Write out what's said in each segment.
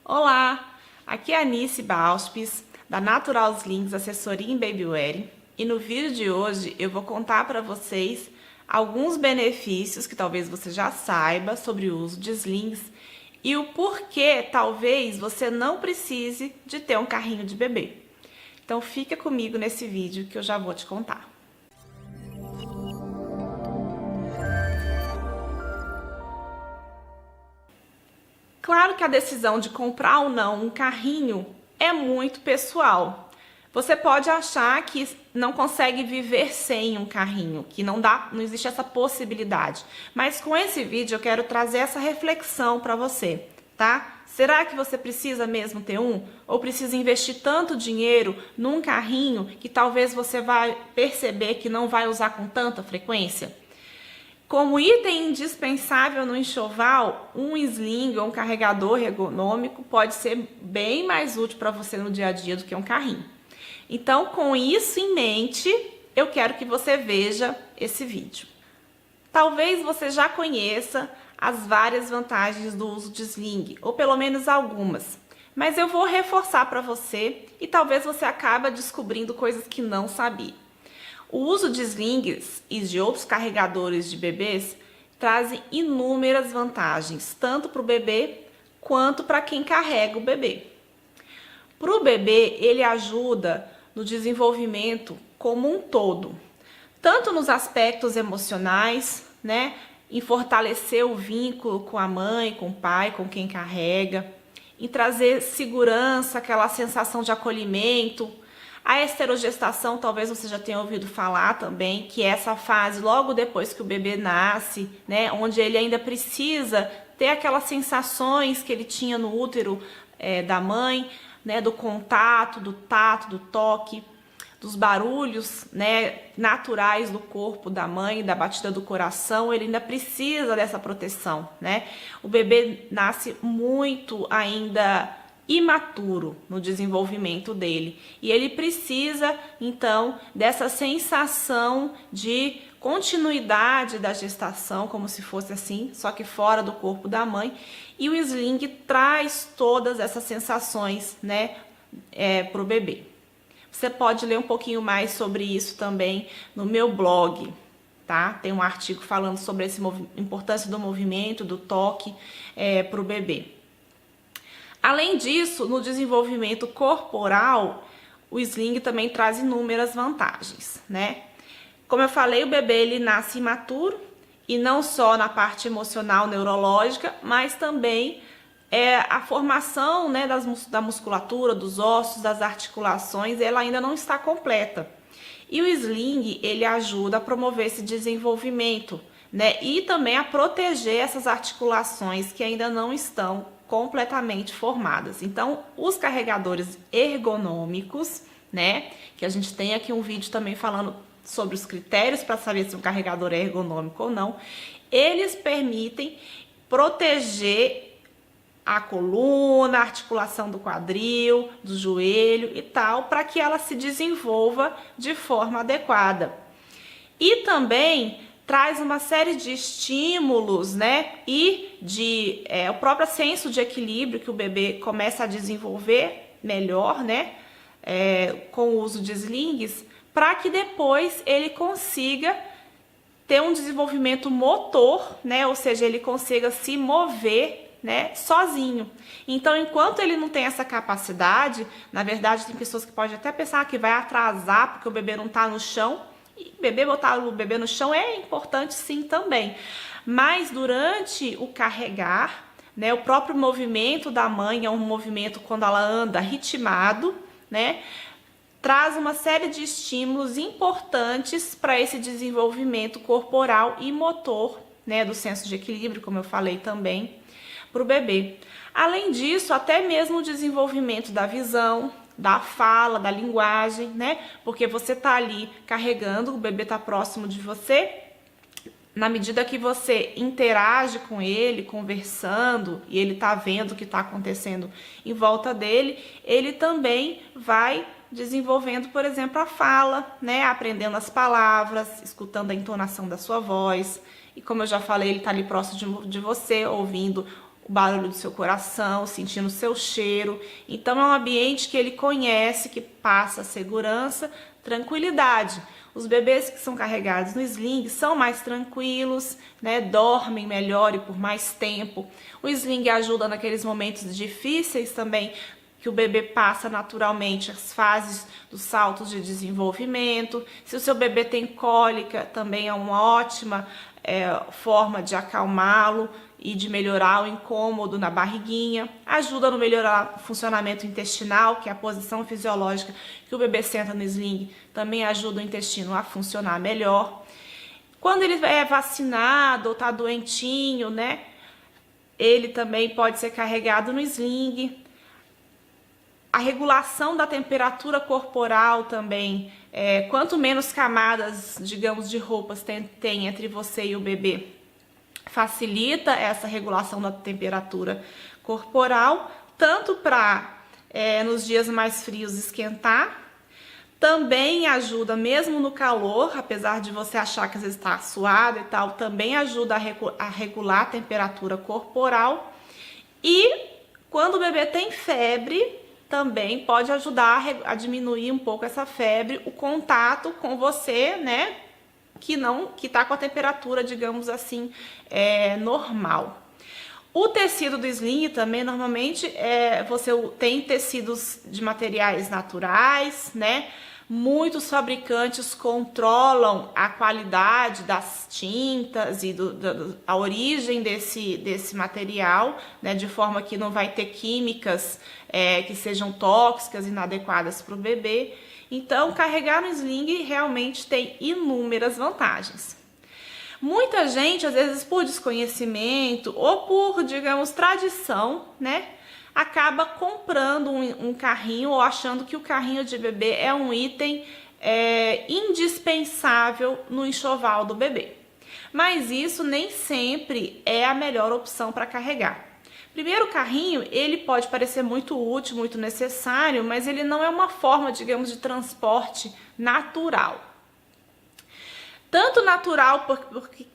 Olá, aqui é a Anice Bauspis, da Natural Slings, assessoria em Babywear, e no vídeo de hoje eu vou contar para vocês alguns benefícios que talvez você já saiba sobre o uso de slings e o porquê talvez você não precise de ter um carrinho de bebê. Então fica comigo nesse vídeo que eu já vou te contar. Claro que a decisão de comprar ou não um carrinho é muito pessoal. Você pode achar que não consegue viver sem um carrinho, que não existe essa possibilidade. Mas com esse vídeo eu quero trazer essa reflexão para você, tá? Será que você precisa mesmo ter um? Ou precisa investir tanto dinheiro num carrinho que talvez você vai perceber que não vai usar com tanta frequência? Como item indispensável no enxoval, um sling ou um carregador ergonômico pode ser bem mais útil para você no dia a dia do que um carrinho. Então, com isso em mente, eu quero que você veja esse vídeo. Talvez você já conheça as várias vantagens do uso de sling, ou pelo menos algumas, mas eu vou reforçar para você e talvez você acabe descobrindo coisas que não sabia. O uso de slings e de outros carregadores de bebês trazem inúmeras vantagens, tanto para o bebê quanto para quem carrega o bebê. Para o bebê, ele ajuda no desenvolvimento como um todo, tanto nos aspectos emocionais, né, em fortalecer o vínculo com a mãe, com o pai, com quem carrega, em trazer segurança, aquela sensação de acolhimento. A esterogestação, talvez você já tenha ouvido falar também, que é essa fase logo depois que o bebê nasce, né, onde ele ainda precisa ter aquelas sensações que ele tinha no útero da mãe, né, do contato, do tato, do toque, dos barulhos, né, naturais do corpo da mãe, da batida do coração. Ele ainda precisa dessa proteção, né? O bebê nasce muito ainda imaturo no desenvolvimento dele e ele precisa então dessa sensação de continuidade da gestação, como se fosse assim, só que fora do corpo da mãe, e o sling traz todas essas sensações, né, pro bebê. Você pode ler um pouquinho mais sobre isso também no meu blog, tá? Tem um artigo falando sobre essa importância do movimento, do toque pro bebê. Além disso, no desenvolvimento corporal, o sling também traz inúmeras vantagens, né? Como eu falei, o bebê ele nasce imaturo, e não só na parte emocional, neurológica, mas também a formação, né, da musculatura, dos ossos, das articulações, ela ainda não está completa. E o sling, ele ajuda a promover esse desenvolvimento, né? E também a proteger essas articulações que ainda não estão completamente formadas. Então, os carregadores ergonômicos, né, que a gente tem aqui um vídeo também falando sobre os critérios para saber se um carregador é ergonômico ou não, eles permitem proteger a coluna, a articulação do quadril, do joelho e tal, para que ela se desenvolva de forma adequada. E também traz uma série de estímulos, né, e o próprio senso de equilíbrio que o bebê começa a desenvolver melhor, né, com o uso de slings, para que depois ele consiga ter um desenvolvimento motor, né, ou seja, ele consiga se mover, né, sozinho. Então, enquanto ele não tem essa capacidade, na verdade, tem pessoas que podem até pensar que vai atrasar porque o bebê não está no chão. Botar o bebê no chão é importante sim também, mas durante o carregar, né, o próprio movimento da mãe é um movimento quando ela anda ritmado, né, traz uma série de estímulos importantes para esse desenvolvimento corporal e motor, né, do senso de equilíbrio, como eu falei também, para o bebê. Além disso, até mesmo o desenvolvimento da visão, da fala, da linguagem, né? Porque você tá ali carregando, o bebê tá próximo de você. Na medida que você interage com ele, conversando, e ele tá vendo o que tá acontecendo em volta dele, ele também vai desenvolvendo, por exemplo, a fala, né? Aprendendo as palavras, escutando a entonação da sua voz. E como eu já falei, ele tá ali próximo de você, ouvindo o barulho do seu coração, sentindo o seu cheiro. Então é um ambiente que ele conhece, que passa segurança, tranquilidade. Os bebês que são carregados no sling são mais tranquilos, né? Dormem melhor e por mais tempo. O sling ajuda naqueles momentos difíceis também, que o bebê passa naturalmente as fases dos saltos de desenvolvimento. Se o seu bebê tem cólica, também é uma ótima forma de acalmá-lo e de melhorar o incômodo na barriguinha. Ajuda no melhorar o funcionamento intestinal, que é a posição fisiológica que o bebê senta no sling, também ajuda o intestino a funcionar melhor. Quando ele é vacinado ou tá doentinho, né, ele também pode ser carregado no sling. A regulação da temperatura corporal também, quanto menos camadas, digamos, de roupas tem entre você e o bebê, facilita essa regulação da temperatura corporal, tanto para nos dias mais frios esquentar, também ajuda mesmo no calor, apesar de você achar que às vezes está suado e tal, também ajuda a regular a temperatura corporal. E quando o bebê tem febre, também pode ajudar a diminuir um pouco essa febre, o contato com você, né, que tá com a temperatura, digamos assim, normal. O tecido do sling também, normalmente, você tem tecidos de materiais naturais, né? Muitos fabricantes controlam a qualidade das tintas e a origem desse material, né? De forma que não vai ter químicas que sejam tóxicas, inadequadas para o bebê. Então, carregar no sling realmente tem inúmeras vantagens. Muita gente, às vezes por desconhecimento ou por, digamos, tradição, né, acaba comprando um carrinho ou achando que o carrinho de bebê é um item indispensável no enxoval do bebê. Mas isso nem sempre é a melhor opção para carregar. Primeiro, o carrinho, ele pode parecer muito útil, muito necessário, mas ele não é uma forma, digamos, de transporte natural. Tanto natural,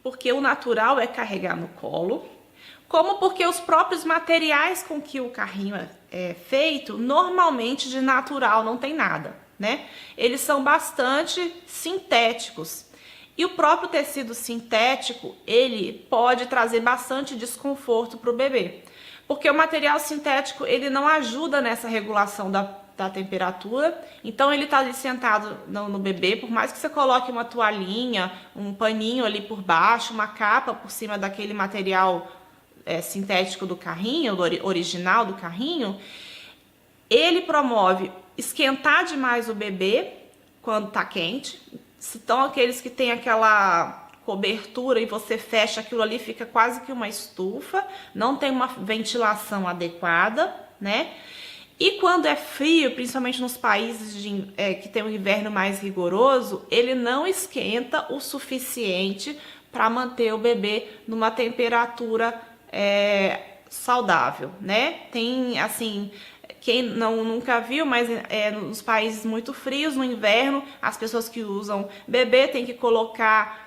porque o natural é carregar no colo, como porque os próprios materiais com que o carrinho é feito, normalmente de natural não tem nada, né? Eles são bastante sintéticos. E o próprio tecido sintético, ele pode trazer bastante desconforto para o bebê. Porque o material sintético, ele não ajuda nessa regulação da temperatura, então ele tá ali sentado no bebê, por mais que você coloque uma toalhinha, um paninho ali por baixo, uma capa por cima daquele material sintético do carrinho, do original do carrinho, ele promove esquentar demais o bebê quando tá quente. Então aqueles que tem aquela cobertura e você fecha aquilo ali, fica quase que uma estufa, não tem uma ventilação adequada, né? E quando é frio, principalmente nos países que tem um inverno mais rigoroso, ele não esquenta o suficiente para manter o bebê numa temperatura saudável, né? Tem, assim, quem nunca viu, mas nos países muito frios, no inverno, as pessoas que usam bebê têm que colocar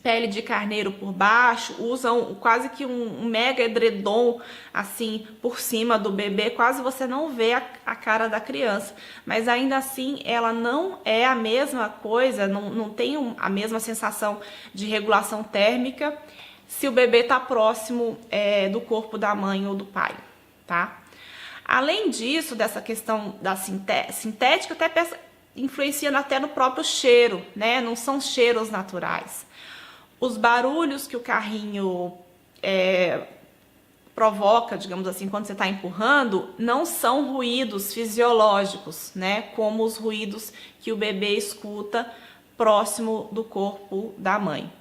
pele de carneiro por baixo, usam quase que um mega edredom assim por cima do bebê, quase você não vê a cara da criança, mas ainda assim ela não é a mesma coisa, não tem a mesma sensação de regulação térmica se o bebê está próximo do corpo da mãe ou do pai, tá? Além disso, dessa questão da sintética, até influencia até no próprio cheiro, né? Não são cheiros naturais. Os barulhos que o carrinho provoca, digamos assim, quando você está empurrando, não são ruídos fisiológicos, né? Como os ruídos que o bebê escuta próximo do corpo da mãe.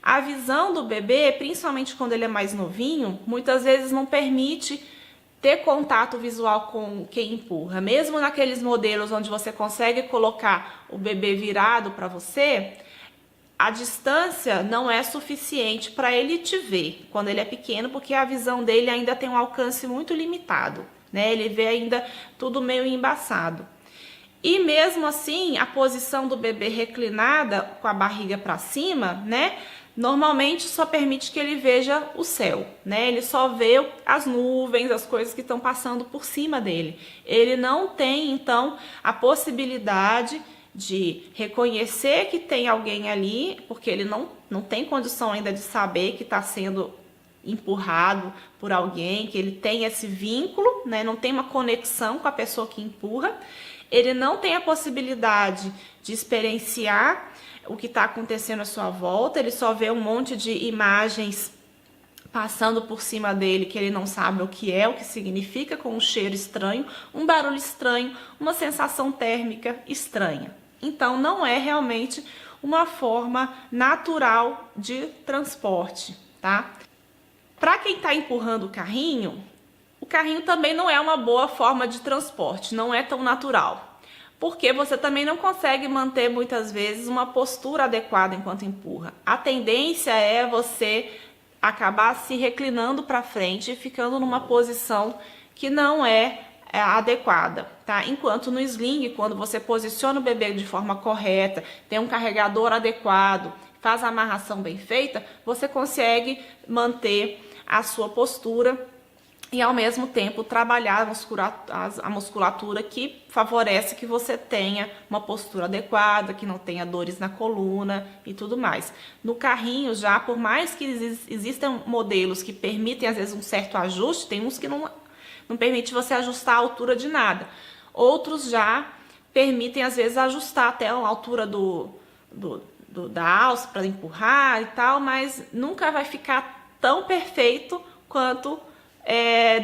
A visão do bebê, principalmente quando ele é mais novinho, muitas vezes não permite ter contato visual com quem empurra. Mesmo naqueles modelos onde você consegue colocar o bebê virado para você, a distância não é suficiente para ele te ver quando ele é pequeno, porque a visão dele ainda tem um alcance muito limitado, né? Ele vê ainda tudo meio embaçado. E mesmo assim, a posição do bebê reclinada com a barriga para cima, né, normalmente só permite que ele veja o céu, né? Ele só vê as nuvens, as coisas que estão passando por cima dele. Ele não tem, então, a possibilidade de reconhecer que tem alguém ali, porque ele não tem condição ainda de saber que está sendo empurrado por alguém, que ele tem esse vínculo, né? Não tem uma conexão com a pessoa que empurra. Ele não tem a possibilidade de experienciar o que está acontecendo à sua volta, ele só vê um monte de imagens passando por cima dele que ele não sabe o que significa, com um cheiro estranho, um barulho estranho, uma sensação térmica estranha. Então, não é realmente uma forma natural de transporte, tá? Para quem está empurrando o carrinho também não é uma boa forma de transporte, não é tão natural. Porque você também não consegue manter muitas vezes uma postura adequada enquanto empurra. A tendência é você acabar se reclinando para frente e ficando numa posição que não é adequada, tá? Enquanto no sling, quando você posiciona o bebê de forma correta, tem um carregador adequado, faz a amarração bem feita, você consegue manter a sua postura e ao mesmo tempo trabalhar a musculatura que favorece que você tenha uma postura adequada, que não tenha dores na coluna e tudo mais. No carrinho já, por mais que existam modelos que permitem às vezes um certo ajuste, tem uns que não permite você ajustar a altura de nada. Outros já permitem às vezes ajustar até a altura da alça para empurrar e tal, mas nunca vai ficar tão perfeito quanto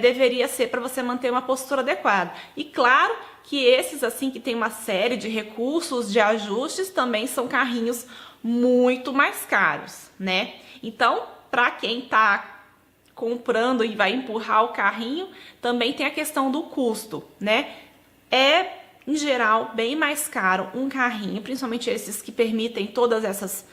deveria ser para você manter uma postura adequada. E claro que esses assim que tem uma série de recursos de ajustes também são carrinhos muito mais caros, né? Então, para quem tá comprando e vai empurrar o carrinho, também tem a questão do custo, né? É em geral bem mais caro um carrinho, principalmente esses que permitem todas essas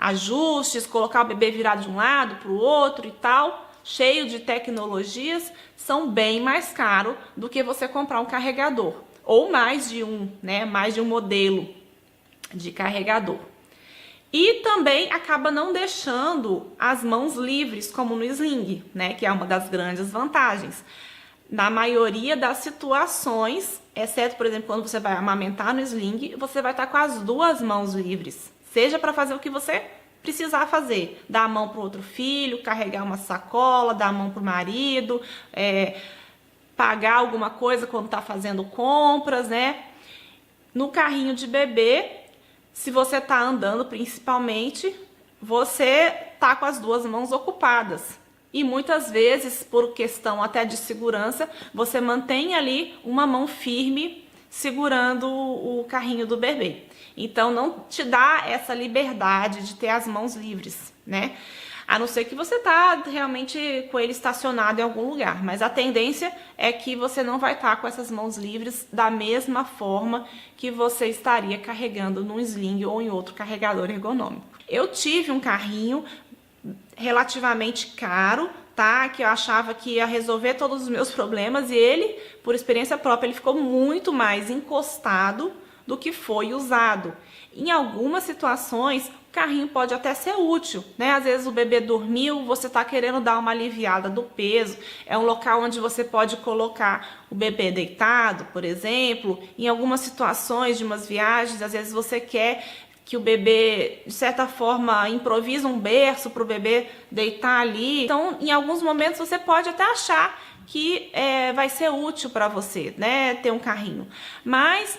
ajustes, colocar o bebê virado de um lado para o outro e tal, cheio de tecnologias, são bem mais caros do que você comprar um carregador, ou mais de um, né? Mais de um modelo de carregador. E também acaba não deixando as mãos livres, como no sling, né? Que é uma das grandes vantagens. Na maioria das situações, exceto, por exemplo, quando você vai amamentar no sling, você vai estar com as duas mãos livres, seja para fazer o que você precisar fazer, dar a mão para o outro filho, carregar uma sacola, dar a mão para o marido, pagar alguma coisa quando está fazendo compras, né? No carrinho de bebê, se você está andando principalmente, você tá com as duas mãos ocupadas. E muitas vezes, por questão até de segurança, você mantém ali uma mão firme segurando o carrinho do bebê. Então, não te dá essa liberdade de ter as mãos livres, né? A não ser que você tá realmente com ele estacionado em algum lugar. Mas a tendência é que você não vai estar com essas mãos livres da mesma forma que você estaria carregando num sling ou em outro carregador ergonômico. Eu tive um carrinho relativamente caro, tá? Que eu achava que ia resolver todos os meus problemas e ele, por experiência própria, ele ficou muito mais encostado do que foi usado. Em algumas situações, o carrinho pode até ser útil, né? Às vezes o bebê dormiu, você tá querendo dar uma aliviada do peso, é um local onde você pode colocar o bebê deitado, por exemplo. Em algumas situações de umas viagens, às vezes você quer que o bebê, de certa forma, improvisa um berço para o bebê deitar ali. Então, em alguns momentos, você pode até achar que vai ser útil para você, né, ter um carrinho. Mas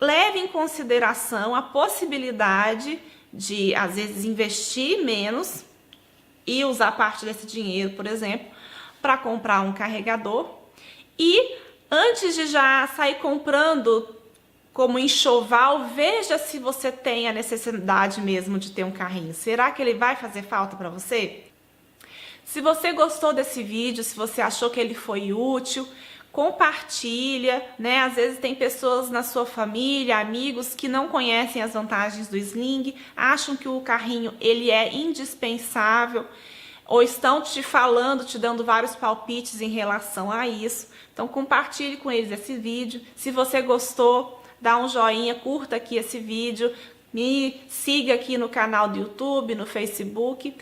leve em consideração a possibilidade de, às vezes, investir menos e usar parte desse dinheiro, por exemplo, para comprar um carregador. E antes de já sair comprando como enxoval, veja se você tem a necessidade mesmo de ter um carrinho. Será que ele vai fazer falta para você? Se você gostou desse vídeo, se você achou que ele foi útil, compartilha, né? Às vezes tem pessoas na sua família, amigos que não conhecem as vantagens do sling, acham que o carrinho ele é indispensável, ou estão te falando, te dando vários palpites em relação a isso. Então compartilhe com eles esse vídeo. Se você gostou, dá um joinha, curta aqui esse vídeo, Me siga aqui no canal do YouTube, no Facebook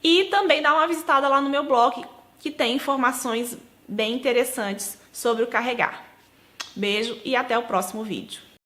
e também dá uma visitada lá no meu blog, que tem informações bem interessantes sobre o carregar. Beijo e até o próximo vídeo.